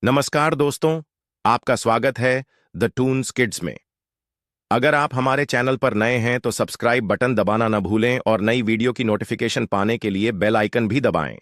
नमस्कार दोस्तों, आपका स्वागत है द टून्स किड्स में। अगर आप हमारे चैनल पर नए हैं तो सब्सक्राइब बटन दबाना न भूलें और नई वीडियो की नोटिफिकेशन पाने के लिए बेल आइकन भी दबाएं।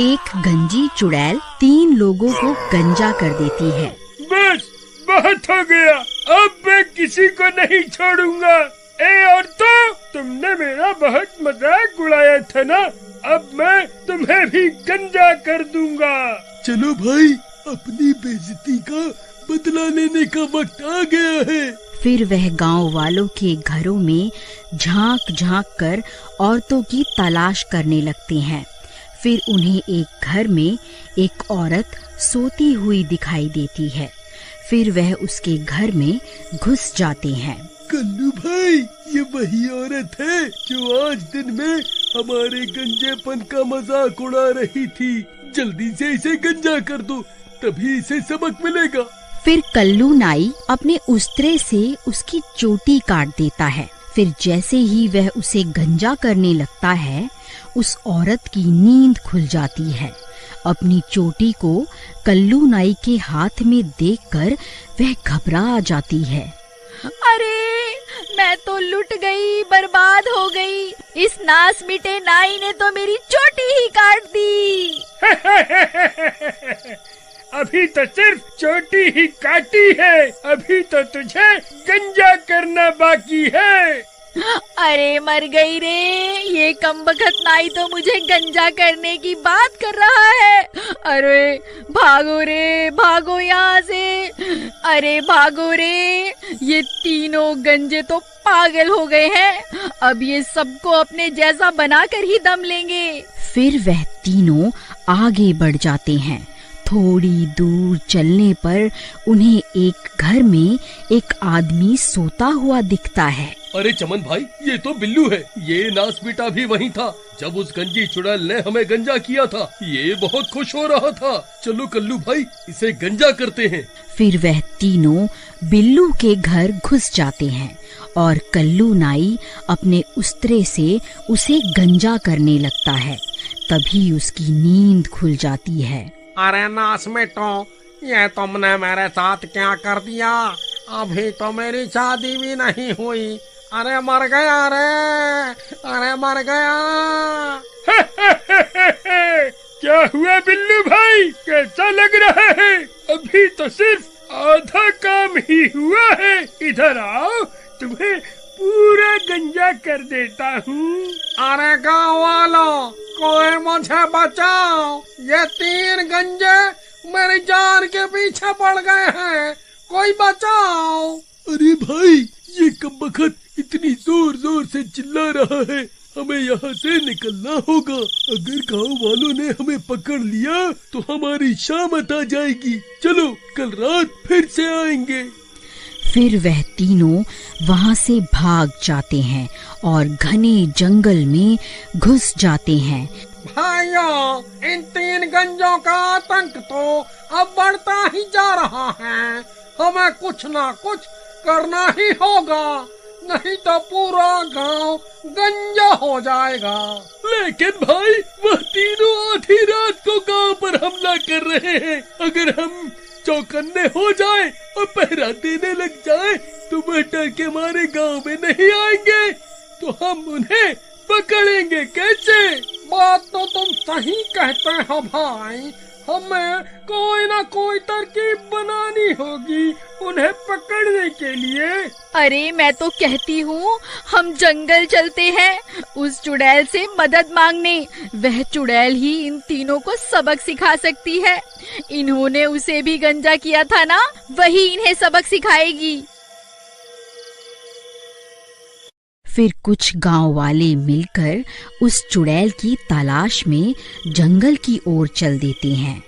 एक गंजी चुड़ैल 3 लोगों को गंजा कर देती है। बस बहुत हो गया, अब मैं किसी को नहीं छोड़ूंगा। ए औरतों, तुमने मेरा बहुत मजाक उड़ाया था ना, अब मैं तुम्हें भी गंजा कर दूंगा। चलो भाई, अपनी बेइज्जती का बदला लेने का वक्त आ गया है। फिर वह गांव वालों के घरों में झांक झांक कर औरतों की तलाश करने लगते हैं। फिर उन्हें एक घर में एक औरत सोती हुई दिखाई देती है। फिर वह उसके घर में घुस जाते हैं। कल्लू भाई, ये वही औरत है जो आज दिन में हमारे गंजेपन का मजाक उड़ा रही थी। जल्दी से इसे गंजा कर दो, तभी इसे सबक मिलेगा। फिर कल्लू नाई अपने उस्तरे से उसकी चोटी काट देता है। फिर जैसे ही वह उसे गंजा करने लगता है, उस औरत की नींद खुल जाती है। अपनी चोटी को कल्लू नाई के हाथ में देखकर वह घबरा जाती है। अरे, मैं तो लुट गई, बर्बाद हो गई। इस नास मिटे नाई ने तो मेरी चोटी ही काट दी। अभी तो सिर्फ चोटी ही काटी है, अभी तो तुझे गंजा करना बाकी है। अरे मर गई रे, ये कमबख्त नाई तो मुझे गंजा करने की बात कर रहा है। अरे भागो रे, भागो यहाँ से। अरे भागो रे, ये तीनों गंजे तो पागल हो गए हैं। अब ये सबको अपने जैसा बनाकर ही दम लेंगे। फिर वह तीनों आगे बढ़ जाते हैं। थोड़ी दूर चलने पर उन्हें एक घर में एक आदमी सोता हुआ दिखता है। अरे चमन भाई, ये तो बिल्लू है। ये नासमिटा भी वही था जब उस गंजी चुड़ैल ने हमें गंजा किया था। ये बहुत खुश हो रहा था। चलो कल्लू भाई, इसे गंजा करते हैं। फिर वह तीनों बिल्लू के घर घुस जाते हैं और कल्लू नाई अपने उस्तरे से उसे गंजा करने लगता है। तभी उसकी नींद खुल जाती है। अरे नासमिटो, ये तुमने मेरे साथ क्या कर दिया? अभी तो मेरी शादी भी नहीं हुई। अरे मर गया रे, अरे मर गया। क्या हुआ बिल्लू भाई, कैसा लग रहा है? अभी तो सिर्फ आधा काम ही हुआ है। इधर आओ, तुम्हें पूरा गंजा कर देता हूँ। अरे गाँव वालों, कोई मुझे बचाओ। ये 3 गंजे मेरी जान के पीछे पड़ गए हैं, कोई बचाओ। अरे भाई, ये कमबख्त इतनी जोर जोर से चिल्ला रहा है, हमें यहाँ से निकलना होगा। अगर गांव वालों ने हमें पकड़ लिया तो हमारी शामत आ जाएगी। चलो, कल रात फिर से आएंगे। फिर वह तीनों वहाँ से भाग जाते हैं और घने जंगल में घुस जाते हैं। भाइयों, इन 3 गंजों का आतंक तो अब बढ़ता ही जा रहा है। हमें कुछ ना कुछ करना ही होगा, नहीं तो पूरा गांव गंजा हो जाएगा। लेकिन भाई, वह तीनों आधी रात को गांव पर हमला कर रहे हैं। अगर हम चौकन्ने हो जाए और पहरा देने लग जाए तो वह डर के मारे गांव में नहीं आएंगे, तो हम उन्हें पकड़ेंगे कैसे? बात तो तुम सही कहते हो भाई, हमें कोई ना कोई तरकीब बनानी होगी उन्हें पकड़ने के लिए। अरे मैं तो कहती हूँ, हम जंगल चलते हैं उस चुड़ैल से मदद मांगने। वह चुड़ैल ही इन तीनों को सबक सिखा सकती है। इन्होंने उसे भी गंजा किया था ना, वही इन्हें सबक सिखाएगी। फिर कुछ गांव वाले मिलकर उस चुड़ैल की तलाश में जंगल की ओर चल देते हैं।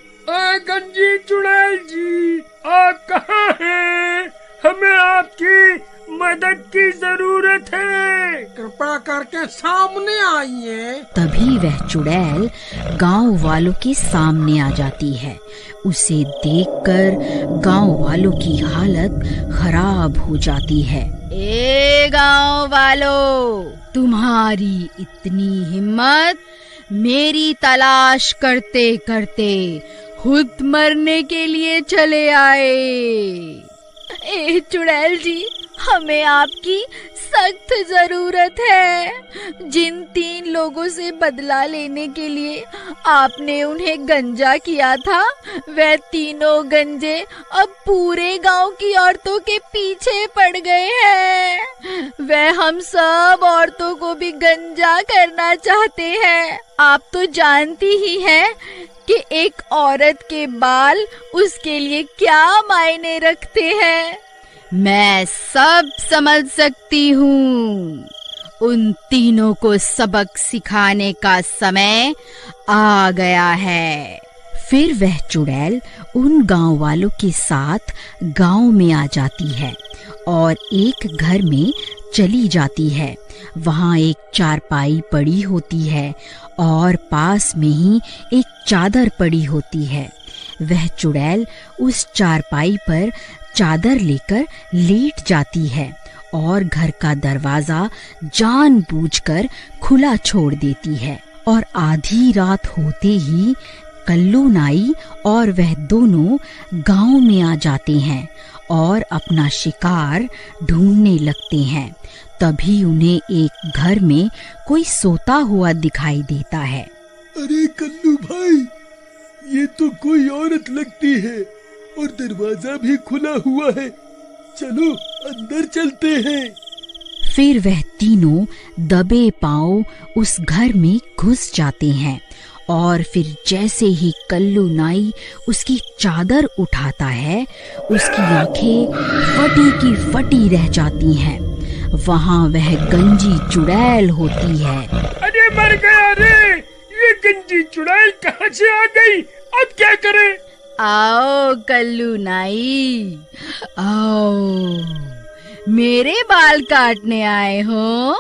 गंजी चुड़ैल जी, आप कहाँ हैं? हमें आपकी मदद की जरूरत है। कृपया करके सामने आइए। तभी वह चुड़ैल गांव वालों के सामने आ जाती है। उसे देखकर गांव वालों की हालत खराब हो जाती है। ए गांव वालों, तुम्हारी इतनी हिम्मत, मेरी तलाश करते करते खुद मरने के लिए चले आए। ए चुड़ैल जी, हमें आपकी सख्त जरूरत है। जिन 3 लोगों से बदला लेने के लिए आपने उन्हें गंजा किया था, वह तीनों गंजे अब पूरे गांव की औरतों के पीछे पड़ गए हैं। वह हम सब औरतों को भी गंजा करना चाहते हैं। आप तो जानती ही हैं कि एक औरत के बाल उसके लिए क्या मायने रखते हैं। मैं सब समझ सकती हूँ। उन तीनों को सबक सिखाने का समय आ गया है। फिर वह चुड़ैल उन गांव वालों के साथ गांव में आ जाती है और एक घर में चली जाती है। वहाँ एक चारपाई पड़ी होती है और पास में ही एक चादर पड़ी होती है। वह चुड़ैल उस चारपाई पर चादर लेकर लेट जाती है और घर का दरवाजा जानबूझकर खुला छोड़ देती है। और आधी रात होते ही कल्लू नाई और वह दोनों गांव में आ जाते हैं और अपना शिकार ढूंढने लगते हैं। तभी उन्हें एक घर में कोई सोता हुआ दिखाई देता है। अरे कल्लू भाई, ये तो कोई औरत लगती है और दरवाजा भी खुला हुआ है। चलो अंदर चलते हैं। फिर वह तीनों दबे पांव उस घर में घुस जाते हैं और फिर जैसे ही कल्लू नाई उसकी चादर उठाता है, उसकी आंखें फटी की फटी रह जाती हैं। वहाँ वह गंजी चुड़ैल होती है। अरे मर गया रे, ये गंजी चुड़ैल कहाँ से आ गई? अब क्या करें? आओ कल्लू नाई, आओ, मेरे बाल काटने आए हो?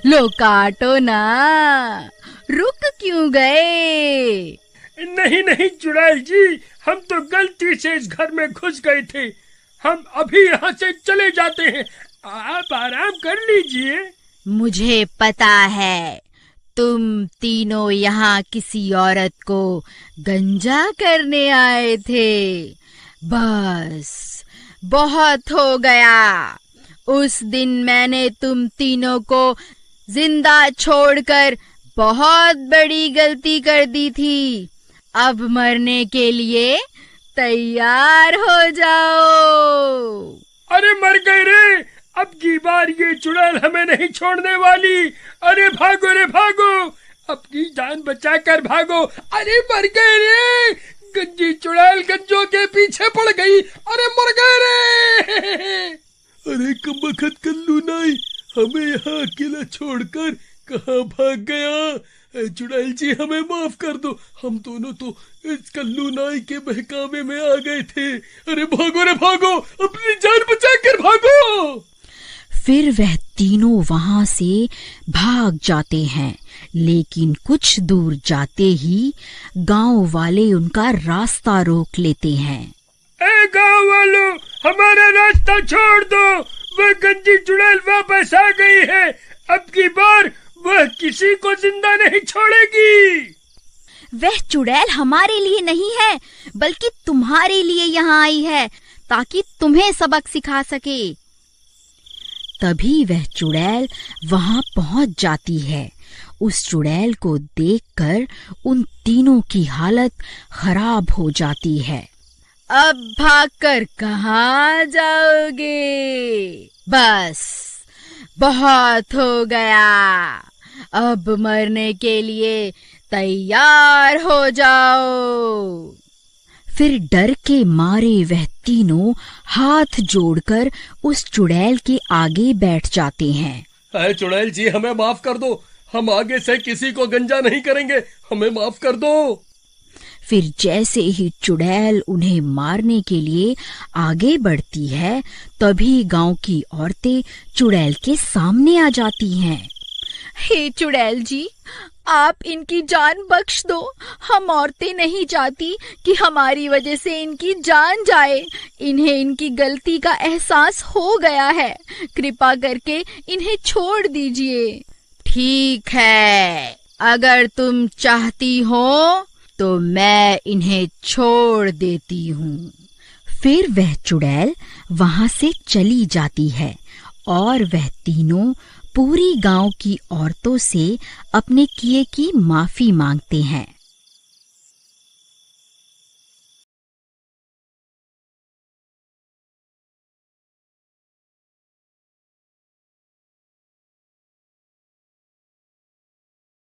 लो काटो ना, रुक क्यों गए? नहीं नहीं चुड़ैल जी, हम तो गलती से इस घर में घुस गए थे। हम अभी यहाँ से चले जाते हैं, आप आराम कर लीजिए। मुझे पता है, तुम तीनों यहाँ किसी औरत को गंजा करने आए थे। बस बहुत हो गया। उस दिन मैंने तुम तीनों को जिंदा छोड़कर बहुत बड़ी गलती कर दी थी। अब मरने के लिए तैयार हो जाओ। अरे मर गए रे, अब की बार ये चुड़ैल हमें नहीं छोड़ने वाली। अरे भागो रे भागो, अपनी जान बचाकर भागो। अरे मर गए रे, गंजी चुड़ैल गंजों के पीछे पड़ गई। अरे मर गए रे। अरे कमबख्त कल्लू नाई, हमें यहाँ अकेला छोड़कर कहाँ भाग गया? चुड़ैल जी हमें माफ कर दो, हम दोनों तो इस कल्लू नाई के बहकावे में आ गए थे। अरे भागो रे भागो, अपनी जान बचाकर भागो। फिर वह तीनों वहां से भाग जाते हैं, लेकिन कुछ दूर जाते ही गांव वाले उनका रास्ता रोक लेते हैं। ए गांव वालों, हमारा रास्ता छोड़ दो। वह गंजी चुड़ैल वापस आ गई है। अब की बार वह किसी को जिंदा नहीं छोड़ेगी। वह चुड़ैल हमारे लिए नहीं है, बल्कि तुम्हारे लिए यहाँ आई है, ताकि तुम्हें सबक सिखा सके। तभी वह चुड़ैल वहां पहुंच जाती है। उस चुड़ैल को देखकर उन तीनों की हालत खराब हो जाती है। अब भागकर कहाँ जाओगे? बस बहुत हो गया। अब मरने के लिए तैयार हो जाओ। फिर डर के मारे वह तीनों हाथ जोड़कर उस चुड़ैल के आगे बैठ जाते हैं। अरे चुड़ैल जी, हमें माफ कर दो, हम आगे से किसी को गंजा नहीं करेंगे, हमें माफ कर दो। फिर जैसे ही चुड़ैल उन्हें मारने के लिए आगे बढ़ती है, तभी गांव की औरतें चुड़ैल के सामने आ जाती हैं। हे चुड़ैल जी, आप इनकी जान बख्श दो। हम औरतें नहीं चाहती कि हमारी वजह से इनकी जान जाए। इन्हें इनकी गलती का एहसास हो गया है। कृपा करके इन्हें छोड़ दीजिए। ठीक है, अगर तुम चाहती हो तो मैं इन्हें छोड़ देती हूँ। फिर वह चुड़ैल वहां से चली जाती है और वह तीनों पूरी गांव की औरतों से अपने किए की माफी मांगते हैं।